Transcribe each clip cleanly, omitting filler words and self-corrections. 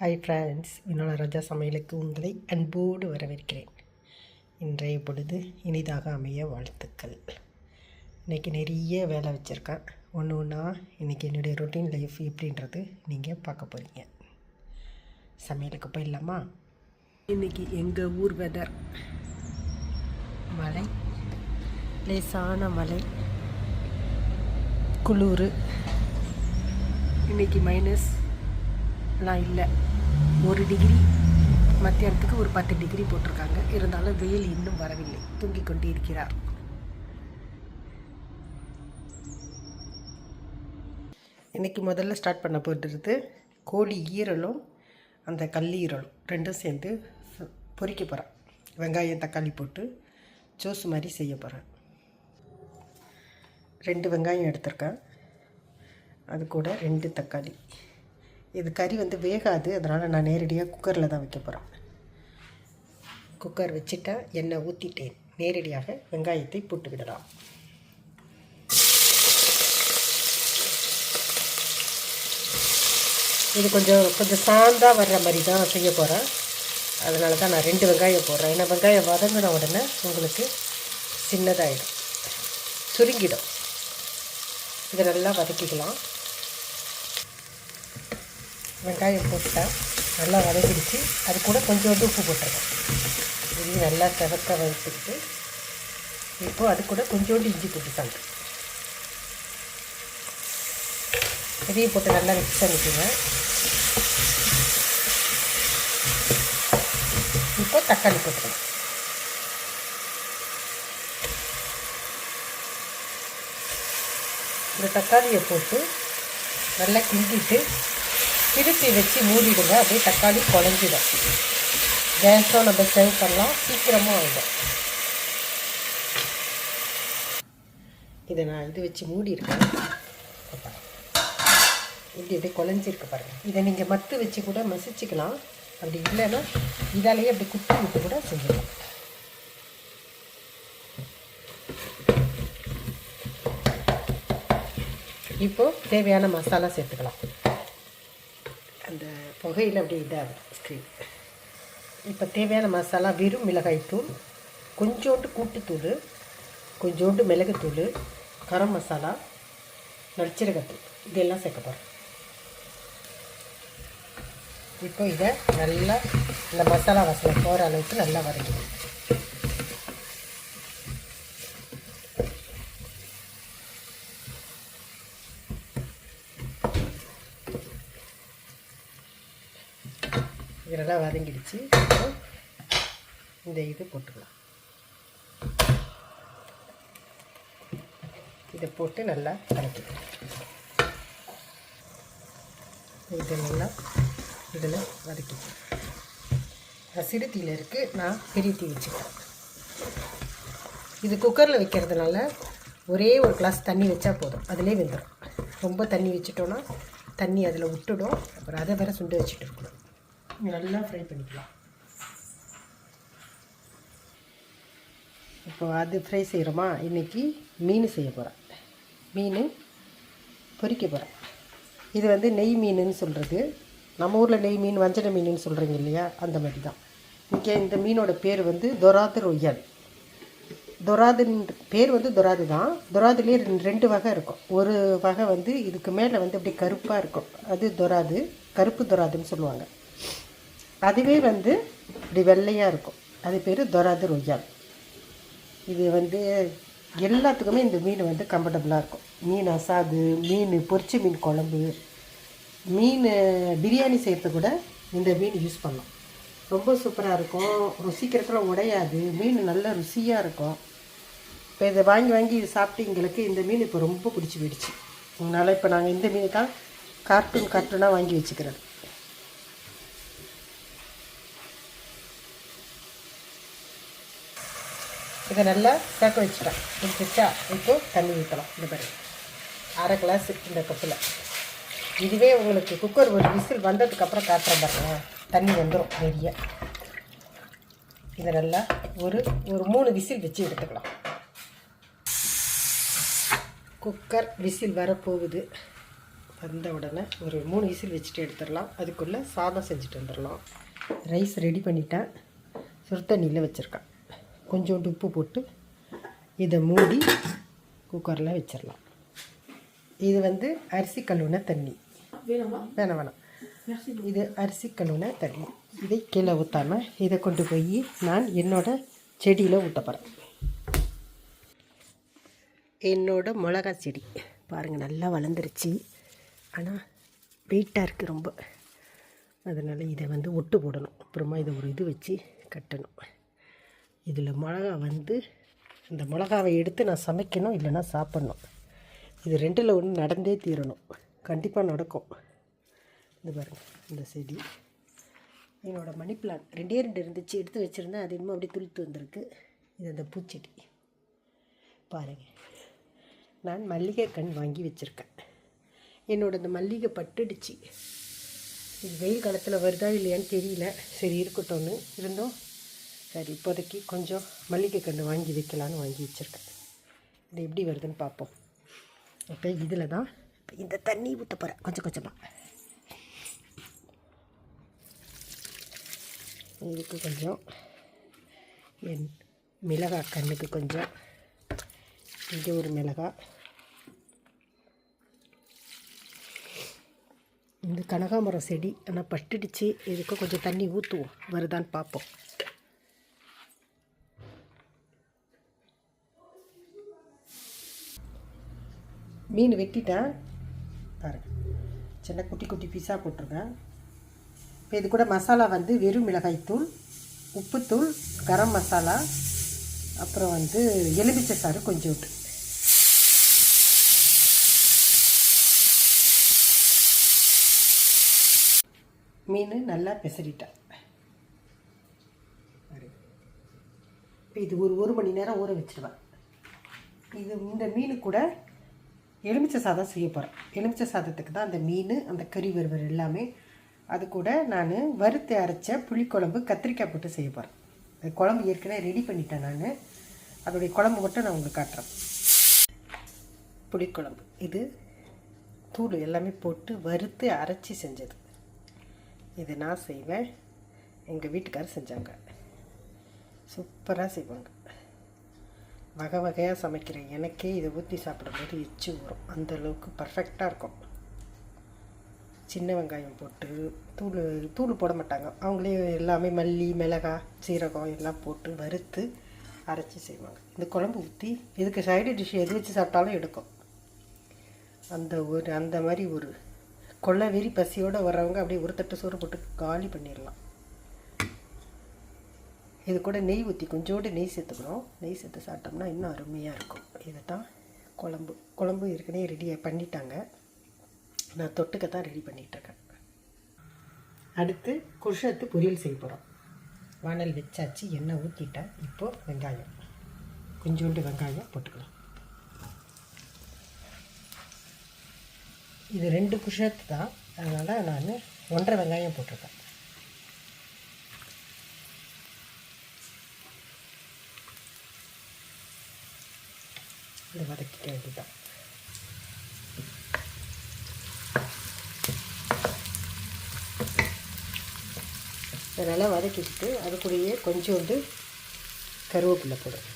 Hi friends, என்னோட ராஜா சமையலுக்கு உங்களை அன்போடு வரவேற்கிறேன். இன்றைய பொழுது இனிதாக அமைய வாழ்த்துக்கள். இன்றைக்கி நிறைய வேலை வச்சுருக்கேன். ஒன்று ஒன்றா இன்றைக்கி என்னுடைய ரொட்டீன் லைஃப் எப்படின்றது நீங்கள் பார்க்க போகிறீங்க. சமையலுக்கு போயிடலாமா? இன்றைக்கி எங்கள் ஊர் வெதர் மழை, லேசான மழை, குளிர். இன்றைக்கி மைனஸ்லாம் இல்லை, 1 டிகிரி. மத்தியானத்துக்கு ஒரு 10 டிகிரி போட்டிருக்காங்க. இருந்தாலும் வெயில் இன்னும் வரவில்லை, தூங்கிக் கொண்டு இருக்கிறார். இன்றைக்கி முதல்ல ஸ்டார்ட் பண்ண போட்டுருது கோழி ஈரலும் அந்த கல்லீரலும் ரெண்டும் சேர்ந்து பொரிக்க போகிறேன். வெங்காயம் தக்காளி போட்டு ஜூஸ் மாதிரி செய்ய போகிறேன். 2 வெங்காயம் எடுத்திருக்கேன், அது கூட 2 தக்காளி. இது கறி வேகாது, அதனால் நான் நேரடியாக குக்கரில் தான் வைக்க போகிறேன். குக்கர் வச்சுட்டேன், எண்ணெய் ஊற்றிட்டேன். நேரடியாக வெங்காயத்தை போட்டு விடலாம். இது கொஞ்சம் சாந்தாக வர்ற மாதிரி தான் செய்ய போகிறேன். அதனால தான் நான் 2 வெங்காயம் போடுறேன். ஏன்னா வெங்காயம் வதங்கின உடனே உங்களுக்கு சின்னதாகிடும், சுருங்கிடும். இதை நல்லா வதக்கிக்கலாம். வெங்காயம் போட்டால் நல்லா வதக்கிடுச்சு. அது கூட கொஞ்சோண்டு உப்பு போட்டுருக்கேன். இது நல்லா செவக்க வதக்கிட்டு இப்போது அது கூட கொஞ்சோண்டு இஞ்சி போட்டுட்டாங்க. இதையும் போட்டு நல்லா மிக்ஸ் பண்ணிக்கோங்க. இப்போ தக்காளி போட்டுக்கலாம். இந்த தக்காளியை போட்டு நல்லா கிண்டிட்டு திருப்பி வச்சு மூடிடுங்க. அப்படியே தக்காளி குழஞ்சிடும். கேஸும் நம்ம சர்வ் பண்ணலாம், சீக்கிரமும் ஆகிடும். இதை நான் இது வச்சு மூடியிருக்கேன். இப்படி அப்படியே குழஞ்சிருக்கு பாருங்கள். இதை நீங்கள் மத்து வச்சு கூட மசிச்சுக்கலாம். அப்படி இல்லைன்னா இதாலேயே அப்படி குட்டி விட்டு கூட செஞ்சுக்கலாம். இப்போது தேவையான மசாலா சேர்த்துக்கலாம். அந்த புகையில் அப்படி இதாகும் ஸ்க்ரீன். இப்போ தேவையான மசாலா வெறும் மிளகாய்த்தூள், கொஞ்சோண்டு கூட்டுத்தூள், கொஞ்சோண்டு மிளகுத்தூள், கரம் மசாலா, நற்சீரகத்தூள், இதெல்லாம் சேர்க்க போகிறேன். இப்போ இதை நல்லா இந்த மசாலா வாசனை போகிற அளவுக்கு நல்லா வதக்கணும். இதெல்லாம் வதங்கிடுச்சு. இந்த இது போட்டுக்கலாம். இதை போட்டு நல்லா கலக்கிக்கலாம். இது நல்லா இதில் வதக்கிக்கலாம். சிறு தீயில் இருக்குது, நான் பெரிய தீ வச்சுக்கிறேன். இது குக்கரில் வைக்கிறதுனால ஒரே ஒரு கிளாஸ் தண்ணி வச்சா போதும், அதிலே வெந்துடும். ரொம்ப தண்ணி வச்சுட்டோன்னா தண்ணி அதில் விட்டுடும். அப்புறம் அதை வேறு சுண்டு வச்சுட்டு இருக்கணும். நல்லா ஃப்ரை பண்ணிக்கலாம். இப்போ அது ஃப்ரை செய்கிறோமா? இன்றைக்கி மீன் செய்ய போகிறேன். மீன் பொரிக்க போகிறேன். இது நெய் மீனுன்னு சொல்கிறது. நம்ம ஊரில் நெய் மீன், வஞ்சர மீனுன்னு சொல்கிறீங்க இல்லையா, அந்த மாதிரி தான். இங்கே இந்த மீனோட பேர் தொராது ரொய்யல். தொராதுன்ற பேர் தொராது தான். தொராதுலேயே 2 வகை இருக்கும். ஒரு வகை இதுக்கு மேலே அப்படி கருப்பாக இருக்கும், அது தொராது, கருப்பு தொராதுன்னு சொல்லுவாங்க. அதுவே இப்படி வெள்ளையாக இருக்கும், அது பேர் தொராது ரொய்யால். இது எல்லாத்துக்குமே இந்த மீன் கம்ஃபர்டபுளாக இருக்கும். மீன் அசாது, மீன் பொரிச்ச மீன் குழம்பு, மீன் பிரியாணி செய்கிறது கூட இந்த மீன் யூஸ் பண்ணலாம். ரொம்ப சூப்பராக இருக்கும். சீக்கிரத்தில் உடையாது. மீன் நல்ல ருசியாக இருக்கும். இப்போ இதை வாங்கி இது சாப்பிட்டு எங்களுக்கு இந்த மீன் இப்போ ரொம்ப பிடிச்சி போயிடுச்சு. அதனால் இப்போ நாங்கள் இந்த மீன் தான் கார்ட்டூனாக வாங்கி வச்சுக்கிறோம். இதை நல்லா சேர்க்க வச்சுட்டேன். வச்சா இப்போது தண்ணி ஊற்றலாம். இந்த மாதிரி 1/2 கிளாஸ் இந்த கப்பில். இதுவே உங்களுக்கு குக்கர் ஒரு விசில் வந்ததுக்கப்புறம் காட்டுற பாருங்க, தண்ணி வந்துடும் நிறைய. இதை நல்லா ஒரு 3 விசில் வச்சு எடுத்துக்கலாம். குக்கர் விசில் வரப்போகுது. வந்த உடனே ஒரு 3 விசில் வச்சுட்டு எடுத்துடலாம். அதுக்குள்ளே சாதம் செஞ்சுட்டு வந்துடலாம். ரைஸ் ரெடி பண்ணிட்டேன். சுடு தண்ணியில் வச்சுருக்கேன். கொஞ்சோண்டு உப்பு போட்டு இதை மூடி குக்கரில் வச்சிடலாம். இது வந்து அரிசி கழுவுன தண்ணி. வேணாம். இது அரிசி கழுவுன தண்ணி. இதை கீழே ஊற்றாமல் இதை கொண்டு போய் நான் என்னோடய செடியில் ஊற்ற போகிறேன். என்னோடய மிளகா செடி பாருங்கள், நல்லா வளர்ந்துருச்சு. ஆனால் வெயிட்டாக இருக்குது ரொம்ப. அதனால் இதை வந்து ஒட்டு போடணும். அப்புறமா இதை ஒரு இது வச்சு கட்டணும். இதில் மிளகா வந்து இந்த மிளகாவை எடுத்து நான் சமைக்கணும், இல்லைன்னா சாப்பிட்ணும். இது 2ல் 1 நடந்தே தீரணும். கண்டிப்பாக நடக்கும். இது பாருங்கள், இந்த செடி என்னோடய மணி பிளான் 2 இருந்துச்சு, எடுத்து வச்சுருந்தேன். அது இன்னும் அப்படியே துளுத்து வந்திருக்கு. இது அந்த பூச்செடி பாருங்கள். நான் மல்லிகை கண் வாங்கி வச்சுருக்கேன். இந்த மல்லிகை பட்டுடுச்சு. இது வெயில் காலத்தில் வருதா இல்லையான்னு தெரியல. சரி இருக்கட்டும்னு இருந்தோம். சரி இப்போதைக்கு கொஞ்சம் மல்லிகை கன்று வாங்கி வைக்கலான்னு வாங்கி வச்சுருக்கேன். இது எப்படி வருதுன்னு பார்ப்போம். இப்போ இதில் தான் இந்த தண்ணி ஊற்ற போகிறேன் கொஞ்சம் கொஞ்சமாக. இதுக்கு கொஞ்சம் என் மிளகாய் கண்ணுக்கு கொஞ்சம், இங்கே ஒரு மிளகாய். இந்த கனகாமரம் செடி ஆனால் பட்டுடுச்சு. இதுக்கு கொஞ்சம் தண்ணி ஊற்றுவோம், வருதான்னு பார்ப்போம். மீன் வெட்டிட்டேன் பாருங்கள். சின்ன குட்டி குட்டி பீஸாக போட்டிருக்கேன். இப்போ இது கூட மசாலா வந்து வெறும் மிளகாய்த்தூள், உப்புத்தூள், கரம் மசாலா, அப்புறம் வந்து எலுமிச்சை சாறு கொஞ்சோண்டு. மீன் நல்லா பெசரிட்டேன். இப்போ இது ஒரு மணி நேரம் ஊற வச்சுருவேன். இந்த மீன் கூட எலுமிச்சை சாதம் செய்ய போகிறேன். எலுமிச்சை சாதத்துக்கு தான் அந்த மீன், அந்த கறி வறுவல் எல்லாமே. அது கூட நான் வறுத்து அரைச்ச புளிக்குழம்பு கத்திரிக்காய் போட்டு செய்ய போகிறேன். அது குழம்பு ஏற்கனவே ரெடி பண்ணிட்டேன் நான். அதோடைய குழம்பு மட்டும் நான் உங்களுக்கு காட்டுறேன். புளிக்குழம்பு இது தூள் எல்லாமே போட்டு வறுத்து அரைச்சி செஞ்சது. இது நான் செய்வேன், எங்கள் வீட்டுக்காரர் செஞ்சாங்க. சூப்பராக செய்வாங்க. வகை வகையாக சமைக்கிறேன். எனக்கே இதை ஊற்றி சாப்பிடும்போது எச்சு வரும். அந்தளவுக்கு பர்ஃபெக்டாக இருக்கும். சின்ன வெங்காயம் போட்டு தூள் போட மாட்டாங்க. அவங்களே எல்லாமே மல்லி, மிளகாய், சீரகம் எல்லாம் போட்டு வறுத்து அரைச்சி செய்வாங்க. இந்த குழம்பு ஊற்றி இதுக்கு சைடு டிஷ் எது வச்சு சாப்பிட்டாலும் எடுக்கும். அந்த மாதிரி ஒரு கொள்ளை வெறி பசியோடு வர்றவங்க அப்படியே ஒரு தட்டு சோறு போட்டு காலி பண்ணிடலாம். இது கூட நெய் ஊற்றி கொஞ்சோண்டு நெய் சேர்த்துக்கணும். நெய் சேர்த்து சாப்பிட்டோம்னா இன்னும் அருமையாக இருக்கும். இதை தான் குழம்பு ஏற்கனவே ரெடியாக பண்ணிட்டாங்க. நான் தொட்டுக்க தான் ரெடி பண்ணிகிட்ருக்கேன். அடுத்து குஷத்து பொரியல் செய்ய போகிறோம். வானல் வச்சாச்சு, எண்ணெய் ஊற்றிட்டேன். இப்போது வெங்காயம், கொஞ்சோண்டு வெங்காயம் போட்டுக்கலாம். இது 2 குஷத்து தான், அதனால் நான் 1.5 வெங்காயம் போட்டிருக்கேன். இதை வதக்கிக்க வேண்டியதான். அதனால் வதக்கிட்டு அது கூடயே கொஞ்சோண்டு கருவேப்பிலை போடுறேன்.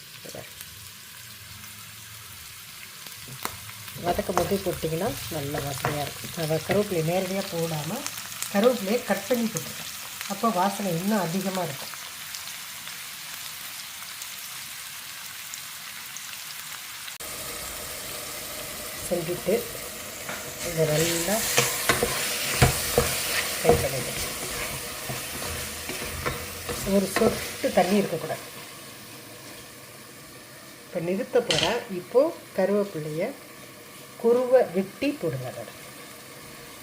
வதக்கும் போது போட்டிங்கன்னா நல்ல வாசனையாக இருக்கும். அதை கருவேப்பிலை நேரடியாக போடாமல் கருவேப்பிலையை கட் பண்ணி போட்டுருக்கேன். அப்போ வாசனை இன்னும் அதிகமாக இருக்கும். செஞ்சுட்டு இதை நல்லா ஃப்ரை பண்ணிடுறேன். ஒரு சொட்டு தண்ணி இருக்கக்கூடாது. இப்போ நிறுத்த போகிறேன். இப்போது கருவேப்பிலையை குருவை வெட்டி போடுங்க.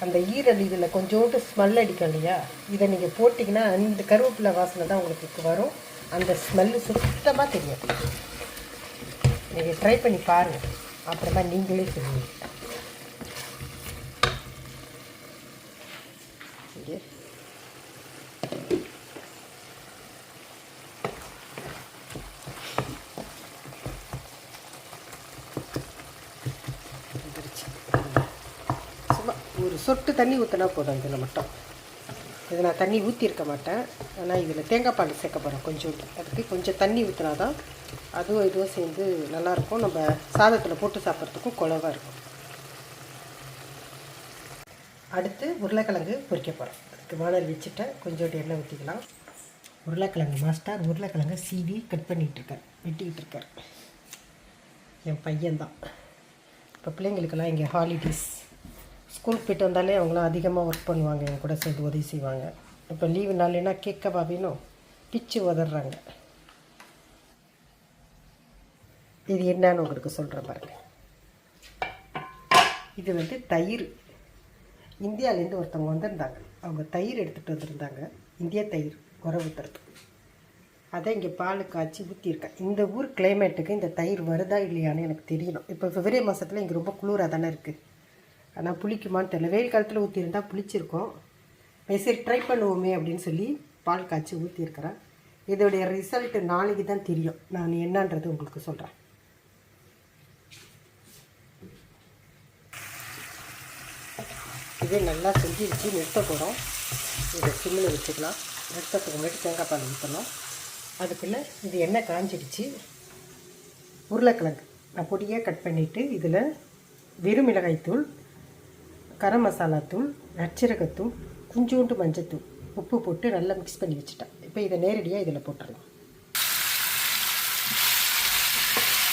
அந்த ஈரல் இதில் கொஞ்சோண்டு ஸ்மெல் அடிக்கும் இல்லையா, இதை நீங்கள் போட்டிங்கன்னா அந்த கருவேப்பிலை வாசனை தான் உங்களுக்கு வரும். அந்த ஸ்மெல்லு சுத்தமாக தெரியும். நீங்கள் ட்ரை பண்ணி பாருங்கள், அப்புறமா நீங்களே சொல்லுவீங்க. இங்கே சும்மா சொட்டு தண்ணி ஊற்றினா போதும் இதில் மட்டும். இது நான் தண்ணி ஊற்றிருக்க மாட்டேன், ஆனால் இதில் தேங்காய் பால் சேர்க்க போகிறேன் கொஞ்சோண்டு. அதுக்கு கொஞ்சம் தண்ணி ஊற்றினா தான் அதுவும் இதுவும் சேர்ந்து நல்லாயிருக்கும், நம்ம சாதத்தில் போட்டு சாப்பிட்றதுக்கும் குழவாக இருக்கும். அடுத்து உருளைக்கிழங்கு பொரிக்க போகிறேன். அதுக்கு வானல் வச்சுட்டேன், கொஞ்சோண்டு எண்ணெய் ஊற்றிக்கலாம். உருளைக்கிழங்கு மாஸ்டர் உருளைக்கிழங்கு சீவி கட் பண்ணிகிட்ருக்கார், வெட்டிக்கிட்டு இருக்கார். என் பையன்தான். இப்போ பிள்ளைங்களுக்கெல்லாம் இங்கே ஹாலிடேஸ், ஸ்கூலுக்கு போய்ட்டு வந்தாலே அவங்களாம் அதிகமாக ஒர்க் பண்ணுவாங்க, என் கூட சேர்ந்து உதவி செய்வாங்க. இப்போ லீவு நாள்னா கேட்க பாபினும் பிச்சு உதறாங்க. இது என்னன்னு உங்களுக்கு சொல்கிறேன் பாருங்கள். இது வந்து தயிர். இந்தியாவிலேருந்து ஒருத்தவங்க வந்திருந்தாங்க, அவங்க தயிர் எடுத்துகிட்டு வந்திருந்தாங்க, இந்தியா தயிர் உரம் ஊற்றுறது. அதை இங்கே பால் காய்ச்சி ஊற்றிருக்கேன். இந்த ஊர் கிளைமேட்டுக்கு இந்த தயிர் வருதா இல்லையான்னு எனக்கு தெரியணும். இப்போ பிப்ரவரி மாதத்தில் இங்கே ரொம்ப குளிராக தானே இருக்குது, ஆனால் புளிக்குமான்னு தெரியல. வெயில் காலத்தில் ஊற்றிருந்தால் புளிச்சிருக்கோம். சரி ட்ரை பண்ணுவோமே அப்படின்னு சொல்லி பால் காய்ச்சி ஊற்றிருக்கிறேன். இதோடைய ரிசல்ட்டு நாளைக்கு தான் தெரியும், நான் என்னன்றது உங்களுக்கு சொல்கிறேன். இதே நல்லா செஞ்சு வச்சு நிறுத்த போகிறோம். இதை சிம்மில் வச்சுக்கலாம். நிறுத்தத்துக்கு முன்னாடி தேங்காய் பால் ஊற்றணும். அதுக்குள்ளே இது எண்ணெய் காஞ்சிடுச்சு. உருளைக்கிழங்கு நான் பொடியாக கட் பண்ணிவிட்டு இதில் வெறும் மிளகாய்த்தூள், கரம் மசாலா தூள், நற்சீரகத்தூள், கொஞ்சோண்டு மஞ்சத்தூள், உப்பு போட்டு நல்லா மிக்ஸ் பண்ணி வச்சுட்டேன். இப்போ இதை நேரடியாக இதில் போட்டுடலாம்.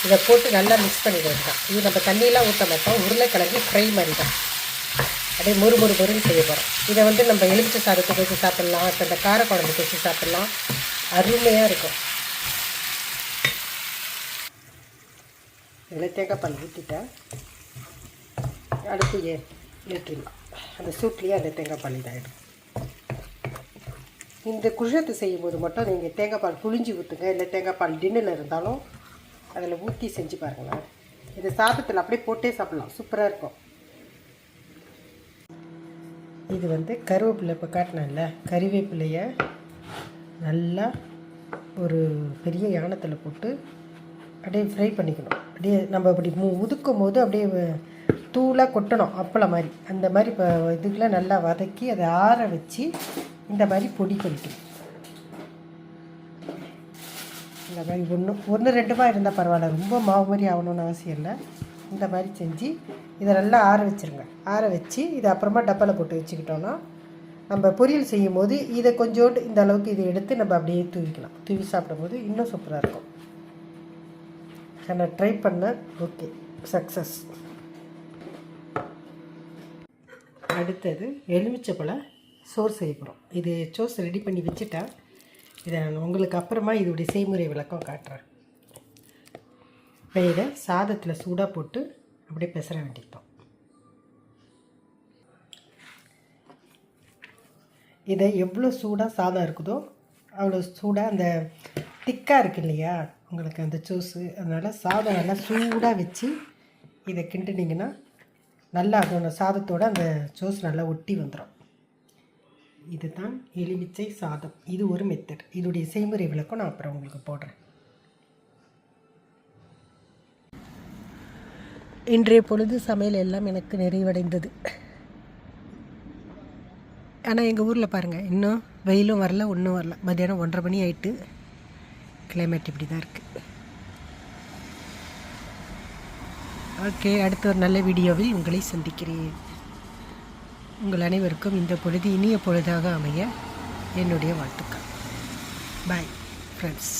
இதை போட்டு நல்லா மிக்ஸ் பண்ணி வேண்டாம். இது நம்ம தண்ணியெலாம் ஊற்ற மாட்டோம், உருளைக்கிழங்கு ஃப்ரை மாதிரி தான், அப்படியே மொறுன்னு செய்ய போகிறோம். இதை வந்து நம்ம எலுமிச்சை சாதத்துக்கு வச்சு சாப்பிட்லாம், இப்போ இந்த கார குழம்புக்கு வச்சு சாப்பிட்லாம், அருமையாக இருக்கும். இதில் தேங்காய் பால் ஊற்றிட்டேன், அடுப்பு ஏற்றிடலாம். அந்த சூட்லேயே அந்த தேங்காய் பால் இதாகிடும். இந்த குழத்து செய்யும்போது மட்டும் நீங்கள் தேங்காய் பால் புழிஞ்சி ஊற்றுங்க, இல்லை தேங்காய் பால் டின்னில் இருந்தாலும் அதில் ஊற்றி செஞ்சு பாருங்களேன். இது சாதத்தில் அப்படியே போட்டே சாப்பிட்லாம், சூப்பராக இருக்கும். இது வந்து கருவேப்பிலை, இப்போ காட்டினேன்ல கறிவேப்பிலையை நல்லா ஒரு பெரிய யானத்தில் போட்டு அப்படியே ஃப்ரை பண்ணிக்கணும். அப்படியே நம்ம அப்படி உதுக்கும் போது அப்படியே தூளாக கொட்டணும், அப்பளம் மாதிரி. அந்த மாதிரி இப்போ இதுக்குள்ளே நல்லா வதக்கி அதை ஆற வச்சு இந்த மாதிரி பொடி பண்ணிக்கணும். இந்த மாதிரி ஒன்று ரெண்டுமாக இருந்தால் பரவாயில்ல, ரொம்ப மாவு மாதிரி ஆகணும்னு அவசியம் இல்லை. இந்த மாதிரி செஞ்சு இதை நல்லா ஆற வச்சுருங்க. ஆற வச்சு இதை அப்புறமா டப்பாவில் போட்டு வச்சுக்கிட்டோன்னா நம்ம பொரியல் செய்யும் போது இதை கொஞ்சோண்டு இந்த அளவுக்கு இதை எடுத்து நம்ம அப்படியே தூவிக்கலாம். தூவி சாப்பிடும்போது இன்னும் சூப்பராக இருக்கும். நான் ட்ரை பண்ணேன், ஓகே சக்ஸஸ். அடுத்தது எலுமிச்சைப்பழ சோறு செய்ய போகிறோம். இது சோஸ் ரெடி பண்ணி வச்சுட்டேன். இதை நான் உங்களுக்கு அப்புறமா இதோடைய செய்முறை விளக்கம் காட்டுறேன். இப்போ இதை சாதத்தில் சூடாக போட்டு அப்படியே பெசற வேண்டியிருப்போம். இதை எவ்வளோ சூடாக சாதம் இருக்குதோ அவ்வளோ சூடாக அந்த திக்காக இருக்கு இல்லையா உங்களுக்கு அந்த சோஸு, அதனால் சாதம் நல்லா சூடாக வச்சு இதை கிண்டினீங்கன்னா நல்லா அதோட சாதத்தோடு அந்த சோஸ் நல்லா ஒட்டி வந்துடும். இதுதான் எலுமிச்சை சாதம். இது ஒரு மெத்தட். இதோடைய செய்முறை விளக்கம் நான் அப்புறம் உங்களுக்கு போடுறேன். இன்றைய பொழுது சமையல் எல்லாம் எனக்கு நிறைவடைந்தது. ஆனால் எங்கள் ஊரில் பாருங்கள், இன்னும் வெயிலும் வரல, ஒன்றும் வரல. மத்தியானம் 1:30 மணி ஆகிட்டு. கிளைமேட் இப்படி தான் இருக்குது. ஓகே, அடுத்த ஒரு நல்ல வீடியோவில் உங்களை சந்திக்கிறேன். உங்கள் அனைவருக்கும் இந்த பொழுது இனிய பொழுதாக அமைய என்னுடைய வாழ்த்துக்கள். Bye friends.